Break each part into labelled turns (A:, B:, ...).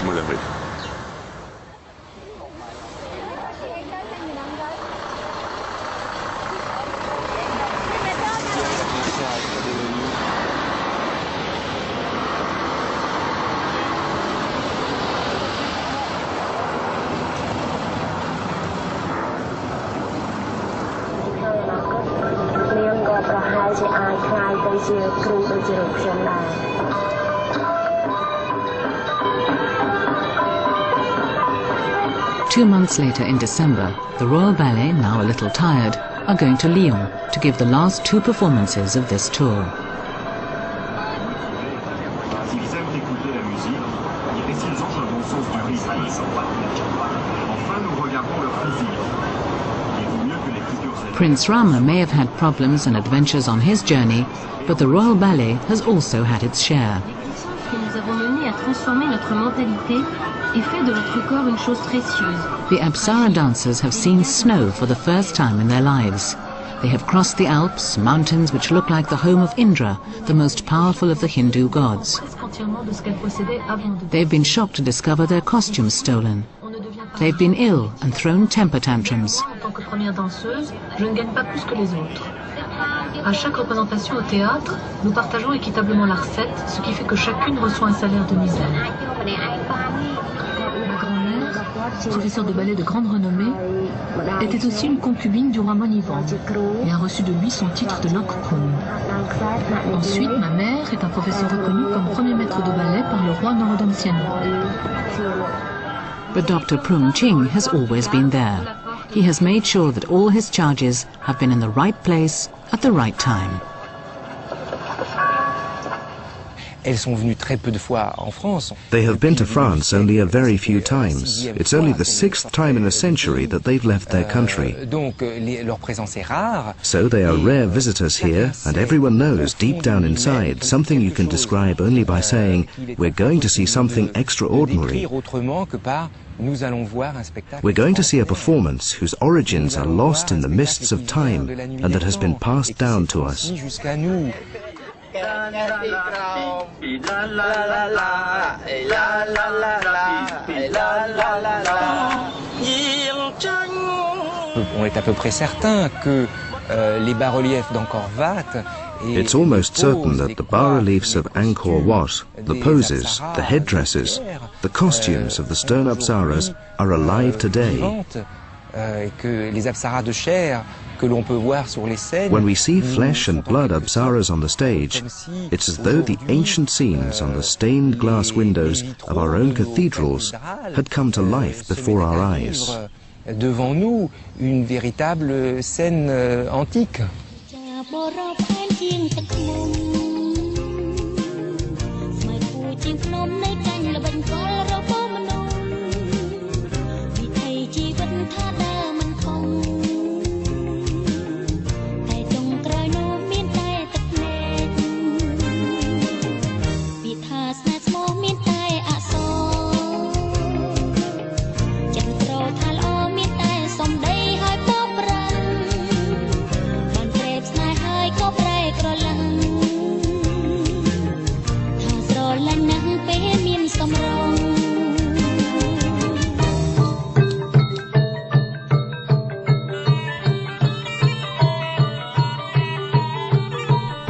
A: me lever.
B: Two months later, in December, the Royal Ballet, now a little tired, are going to Lyon to give the last two performances of this tour. Prince Rama may have had problems and adventures on his journey, but the Royal Ballet has also had its share. The Apsara dancers have seen snow for the first time in their lives. They have crossed the Alps, mountains which look like the home of Indra, the most powerful of the Hindu gods. They've been shocked to discover their costumes stolen. They've been ill and thrown temper tantrums.
C: À chaque représentation au théâtre, nous partageons équitablement la recette, ce qui fait que chacune reçoit un salaire de misère. Ma grand-mère, professeure de ballet de grande renommée, était aussi une concubine du roi Monivan et a reçu de lui son titre de Lok Kung. Ensuite, ma mère est un professeur reconnu comme premier maître de ballet par le roi Norodom Sihanouk.
B: But Dr. Prung Ching has always been there. He has made sure that all his charges have been in the right place at the right time.
D: They have been to France only a very few times. It's only the 6th time in a century that they've left their country. So they are rare visitors here, and everyone knows deep down inside something you can describe only by saying, we're going to see something extraordinary. We're going to see a performance whose origins are lost in the mists of time and that has been passed down to us. It's almost certain that the bas-reliefs of Angkor Wat, the poses, the headdresses, the costumes of the stone Apsaras are alive today. When we see flesh and blood Apsaras on the stage, it's as though the ancient scenes on the stained glass windows of our own cathedrals had come to life before our eyes.
E: Devant nous, une véritable scène antique.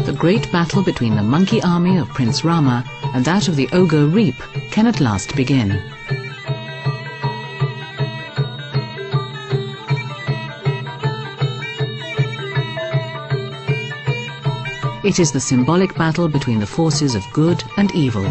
B: The great battle between the monkey army of Prince Rama and that of the ogre Reep can at last begin. It is the symbolic battle between the forces of good and evil.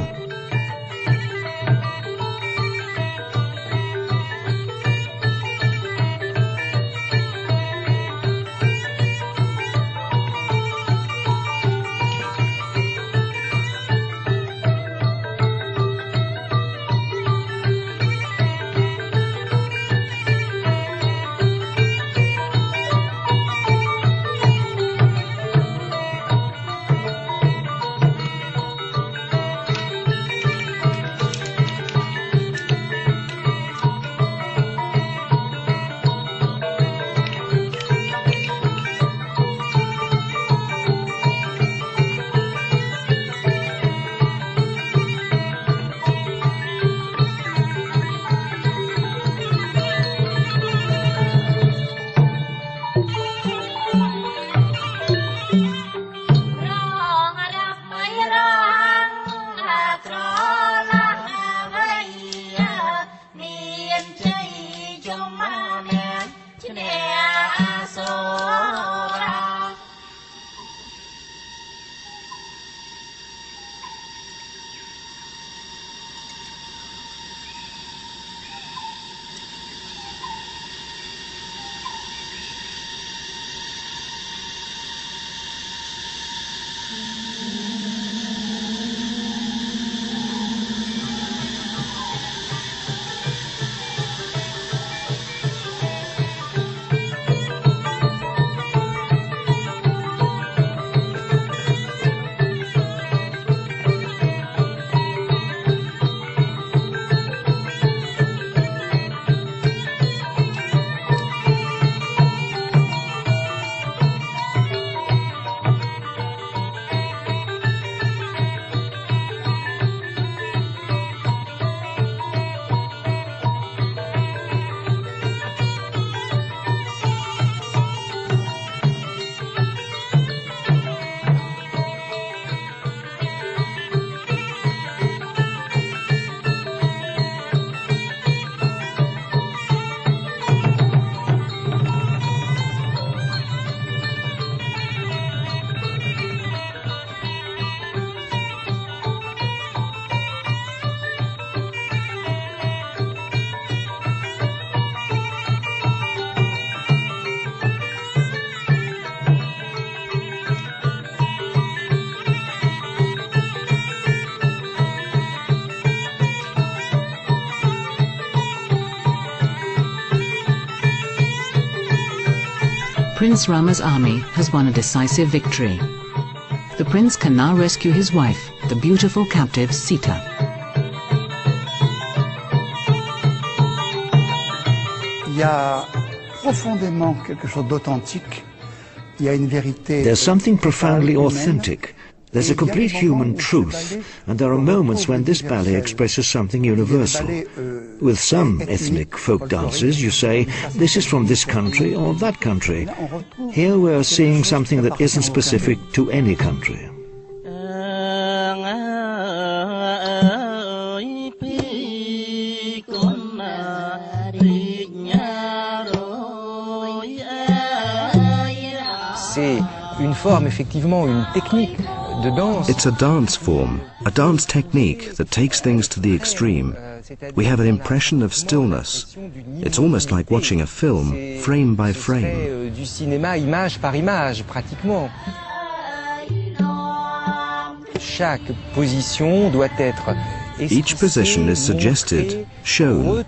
B: Prince Rama's army has won a decisive victory. The prince can now rescue his wife, the beautiful captive Sita.
A: Il y a profondément quelque chose d'authentique. Il y a une vérité.
F: There's something profoundly authentic. There's a complete human truth, and there are moments when this ballet expresses something universal. With some ethnic folk dances, you say, this is from this country or that country. Here we're seeing something that isn't specific to any country.
E: C'est une forme, effectivement, une technique de danse.
D: It's a dance form, a dance technique that takes things to the extreme. We have an impression of stillness. It's almost like watching a film, frame by frame.
E: Du cinéma image par image, pratiquement. Chaque position doit être
D: Each position is suggested, shown,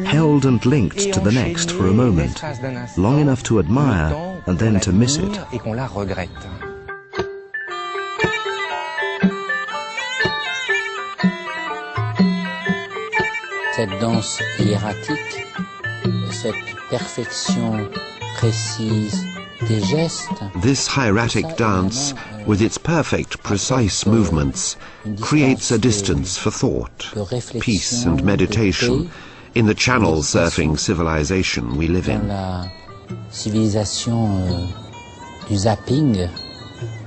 D: held and linked to the next for a moment, long enough to admire and then to miss it.
E: Et qu'on la regrette.
G: Cette danse hiératique, cette perfection précise des gestes.
H: This hieratic dance, with its perfect, precise movements, creates a distance for thought, peace and meditation in the channel surfing civilization we live in.
G: Dans la civilisation du zapping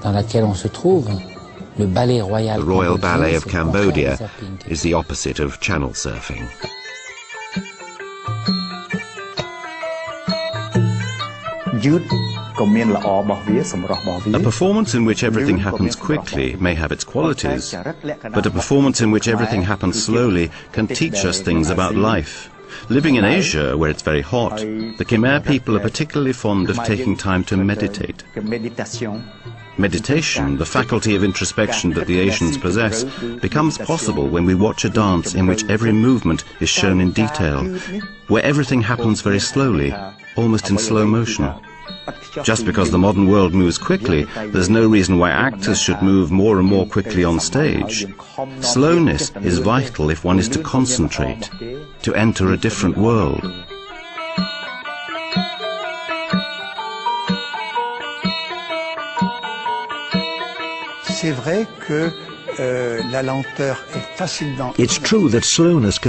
G: dans laquelle on se trouve, le ballet royal.
H: The Royal Ballet of Cambodia is the opposite of channel surfing.
I: A performance in which everything happens quickly may have its qualities, but a performance in which everything happens slowly can teach us things about life. Living in Asia, where it's very hot, the Khmer people are particularly fond of taking time to meditate. Meditation, the faculty of introspection that the Asians possess, becomes possible when we watch a dance in which every movement is shown in detail, where everything happens very slowly, almost in slow motion. Just because the modern world moves quickly, there's no reason why actors should move more and more quickly on stage. Slowness is vital if one is to concentrate, to enter a different world.
A: C'est vrai que la lenteur est facile dans.
F: It's true that slowness can